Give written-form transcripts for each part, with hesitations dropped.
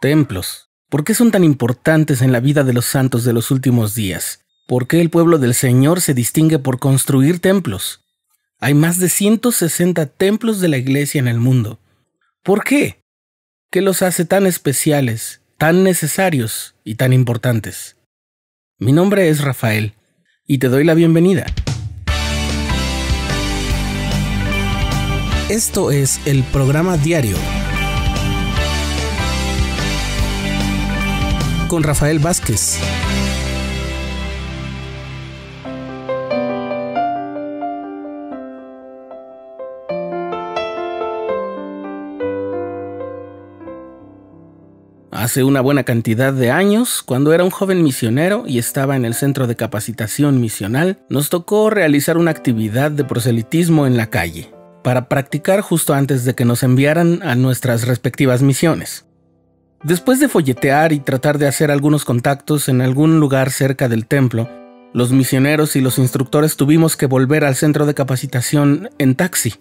Templos. ¿Por qué son tan importantes en la vida de los santos de los últimos días? ¿Por qué el pueblo del Señor se distingue por construir templos? Hay más de 160 templos de la iglesia en el mundo. ¿Por qué? ¿Qué los hace tan especiales, tan necesarios y tan importantes? Mi nombre es Rafael y te doy la bienvenida. Esto es el programa diario con Rafael Vázquez. Hace una buena cantidad de años, cuando era un joven misionero y estaba en el Centro de Capacitación Misional, nos tocó realizar una actividad de proselitismo en la calle, para practicar justo antes de que nos enviaran a nuestras respectivas misiones. Después de folletear y tratar de hacer algunos contactos en algún lugar cerca del templo, los misioneros y los instructores tuvimos que volver al centro de capacitación en taxi.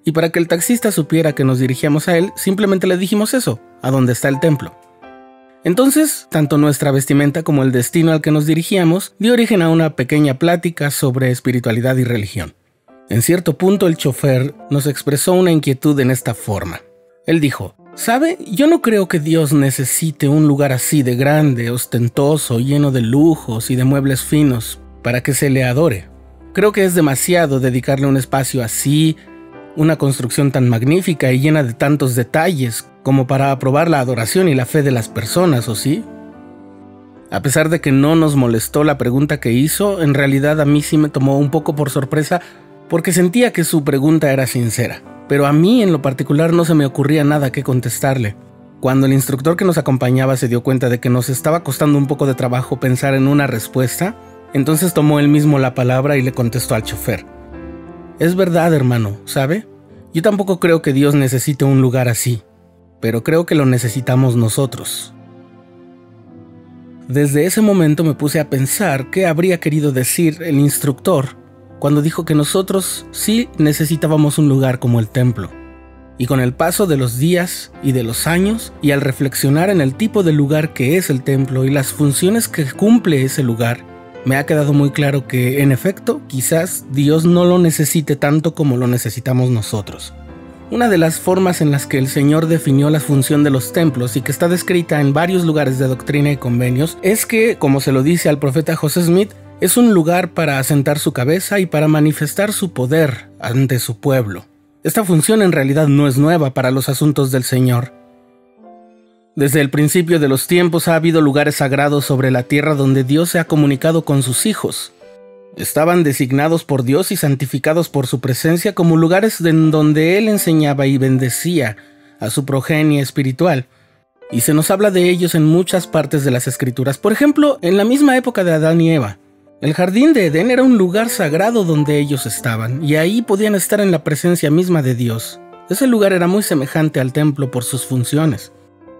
Y para que el taxista supiera que nos dirigíamos a él, simplemente le dijimos eso, a dónde está el templo. Entonces, tanto nuestra vestimenta como el destino al que nos dirigíamos dio origen a una pequeña plática sobre espiritualidad y religión. En cierto punto el chofer nos expresó una inquietud en esta forma. Él dijo: ¿sabe? Yo no creo que Dios necesite un lugar así de grande, ostentoso, lleno de lujos y de muebles finos para que se le adore. Creo que es demasiado dedicarle un espacio así, una construcción tan magnífica y llena de tantos detalles como para aprobar la adoración y la fe de las personas, ¿o sí? A pesar de que no nos molestó la pregunta que hizo, en realidad a mí sí me tomó un poco por sorpresa porque sentía que su pregunta era sincera. Pero a mí en lo particular no se me ocurría nada que contestarle. Cuando el instructor que nos acompañaba se dio cuenta de que nos estaba costando un poco de trabajo pensar en una respuesta, entonces tomó él mismo la palabra y le contestó al chofer: es verdad, hermano, ¿sabe? Yo tampoco creo que Dios necesite un lugar así, pero creo que lo necesitamos nosotros. Desde ese momento me puse a pensar qué habría querido decir el instructor cuando dijo que nosotros sí necesitábamos un lugar como el templo. Y con el paso de los días y de los años, y al reflexionar en el tipo de lugar que es el templo y las funciones que cumple ese lugar, me ha quedado muy claro que, en efecto, quizás Dios no lo necesite tanto como lo necesitamos nosotros. Una de las formas en las que el Señor definió la función de los templos y que está descrita en varios lugares de Doctrina y Convenios es que, como se lo dice al profeta José Smith, es un lugar para asentar su cabeza y para manifestar su poder ante su pueblo. Esta función en realidad no es nueva para los asuntos del Señor. Desde el principio de los tiempos ha habido lugares sagrados sobre la tierra donde Dios se ha comunicado con sus hijos. Estaban designados por Dios y santificados por su presencia como lugares en donde Él enseñaba y bendecía a su progenie espiritual. Y se nos habla de ellos en muchas partes de las Escrituras. Por ejemplo, en la misma época de Adán y Eva. El jardín de Edén era un lugar sagrado donde ellos estaban, y ahí podían estar en la presencia misma de Dios. Ese lugar era muy semejante al templo por sus funciones.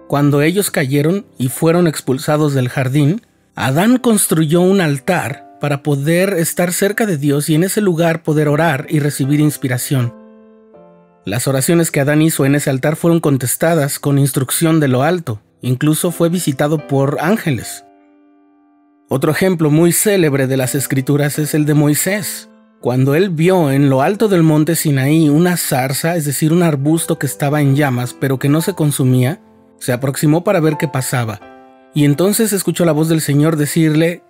Cuando ellos cayeron y fueron expulsados del jardín, Adán construyó un altar para poder estar cerca de Dios y en ese lugar poder orar y recibir inspiración. Las oraciones que Adán hizo en ese altar fueron contestadas con instrucción de lo alto, incluso fue visitado por ángeles. Otro ejemplo muy célebre de las Escrituras es el de Moisés. Cuando él vio en lo alto del monte Sinaí una zarza, es decir, un arbusto que estaba en llamas pero que no se consumía, se aproximó para ver qué pasaba. Y entonces escuchó la voz del Señor decirle: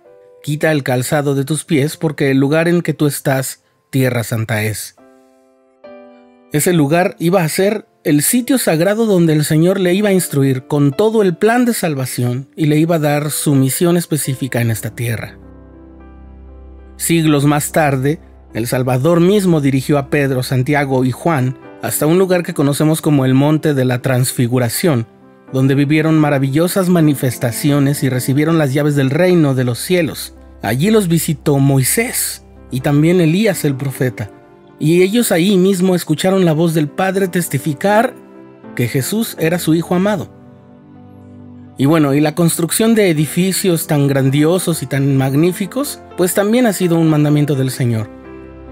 quita el calzado de tus pies porque el lugar en que tú estás, tierra santa es. Ese lugar iba a ser el sitio sagrado donde el Señor le iba a instruir con todo el plan de salvación y le iba a dar su misión específica en esta tierra. Siglos más tarde, el Salvador mismo dirigió a Pedro, Santiago y Juan hasta un lugar que conocemos como el Monte de la Transfiguración, donde vivieron maravillosas manifestaciones y recibieron las llaves del reino de los cielos. Allí los visitó Moisés y también Elías el profeta. Y ellos ahí mismo escucharon la voz del Padre testificar que Jesús era su Hijo amado. Y bueno, y la construcción de edificios tan grandiosos y tan magníficos, pues también ha sido un mandamiento del Señor.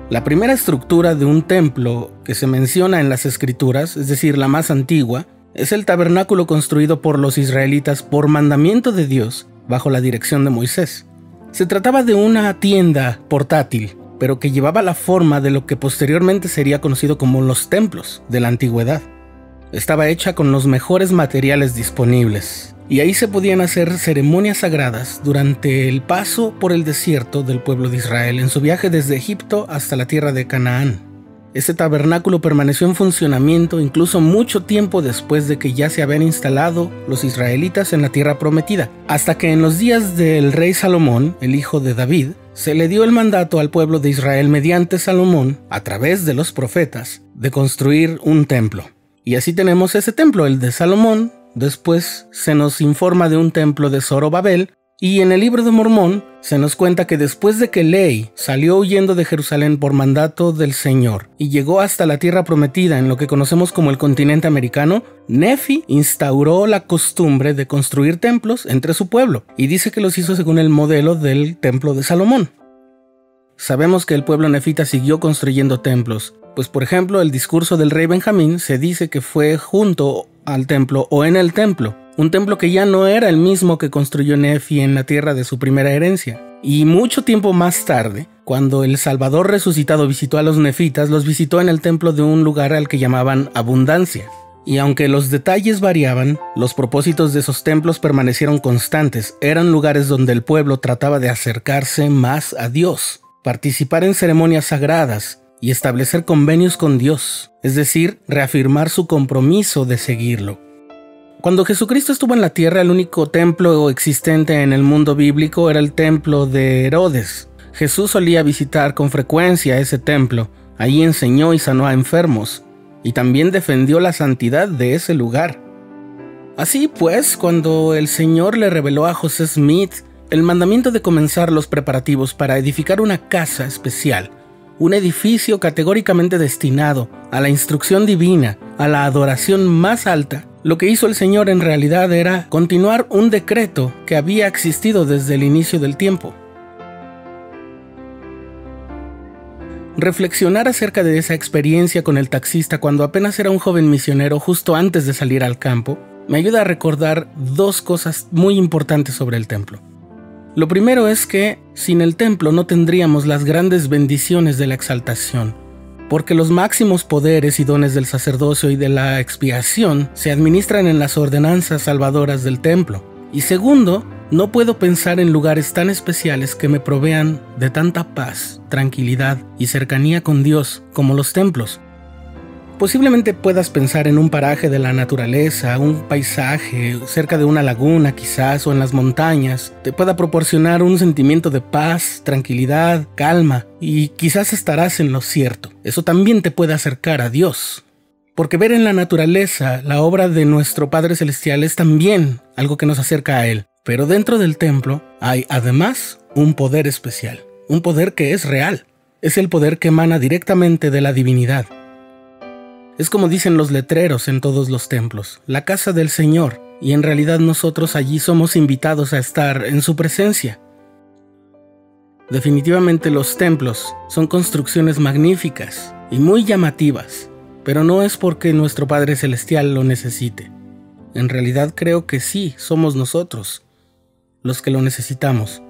La primera estructura de un templo que se menciona en las Escrituras, es decir, la más antigua, Es el tabernáculo construido por los israelitas por mandamiento de Dios, bajo la dirección de Moisés. Se trataba de una tienda portátil, pero que llevaba la forma de lo que posteriormente sería conocido como los templos de la antigüedad. Estaba hecha con los mejores materiales disponibles, y ahí se podían hacer ceremonias sagradas durante el paso por el desierto del pueblo de Israel en su viaje desde Egipto hasta la tierra de Canaán. Este tabernáculo permaneció en funcionamiento incluso mucho tiempo después de que ya se habían instalado los israelitas en la tierra prometida, hasta que en los días del rey Salomón, el hijo de David, se le dio el mandato al pueblo de Israel mediante Salomón, a través de los profetas, de construir un templo. Y así tenemos ese templo, el de Salomón. Después se nos informa de un templo de Zorobabel, y en el libro de Mormón se nos cuenta que después de que Lehi salió huyendo de Jerusalén por mandato del Señor y llegó hasta la tierra prometida en lo que conocemos como el continente americano, Nefi instauró la costumbre de construir templos entre su pueblo, y dice que los hizo según el modelo del templo de Salomón. Sabemos que el pueblo nefita siguió construyendo templos, pues por ejemplo el discurso del rey Benjamín se dice que fue junto al templo o en el templo, un templo que ya no era el mismo que construyó Nefi en la tierra de su primera herencia. Y mucho tiempo más tarde, cuando el Salvador resucitado visitó a los nefitas, los visitó en el templo de un lugar al que llamaban Abundancia. Y aunque los detalles variaban, los propósitos de esos templos permanecieron constantes. Eran lugares donde el pueblo trataba de acercarse más a Dios, participar en ceremonias sagradas y establecer convenios con Dios, es decir, reafirmar su compromiso de seguirlo. Cuando Jesucristo estuvo en la tierra, el único templo existente en el mundo bíblico era el templo de Herodes. Jesús solía visitar con frecuencia ese templo. Allí enseñó y sanó a enfermos, y también defendió la santidad de ese lugar. Así pues, cuando el Señor le reveló a José Smith el mandamiento de comenzar los preparativos para edificar una casa especial, un edificio categóricamente destinado a la instrucción divina, a la adoración más alta, lo que hizo el Señor en realidad era continuar un decreto que había existido desde el inicio del tiempo. Reflexionar acerca de esa experiencia con el taxista cuando apenas era un joven misionero justo antes de salir al campo, me ayuda a recordar dos cosas muy importantes sobre el templo. Lo primero es que sin el templo no tendríamos las grandes bendiciones de la exaltación, porque los máximos poderes y dones del sacerdocio y de la expiación se administran en las ordenanzas salvadoras del templo. Y segundo, no puedo pensar en lugares tan especiales que me provean de tanta paz, tranquilidad y cercanía con Dios como los templos. Posiblemente puedas pensar en un paraje de la naturaleza, un paisaje cerca de una laguna quizás, o en las montañas. Te pueda proporcionar un sentimiento de paz, tranquilidad, calma, y quizás estarás en lo cierto. Eso también te puede acercar a Dios. Porque ver en la naturaleza la obra de nuestro Padre Celestial es también algo que nos acerca a Él. Pero dentro del templo hay además un poder especial, un poder que es real. Es el poder que emana directamente de la divinidad. Es como dicen los letreros en todos los templos, la casa del Señor, y en realidad nosotros allí somos invitados a estar en su presencia. Definitivamente los templos son construcciones magníficas y muy llamativas, pero no es porque nuestro Padre Celestial lo necesite. En realidad creo que sí, somos nosotros los que lo necesitamos.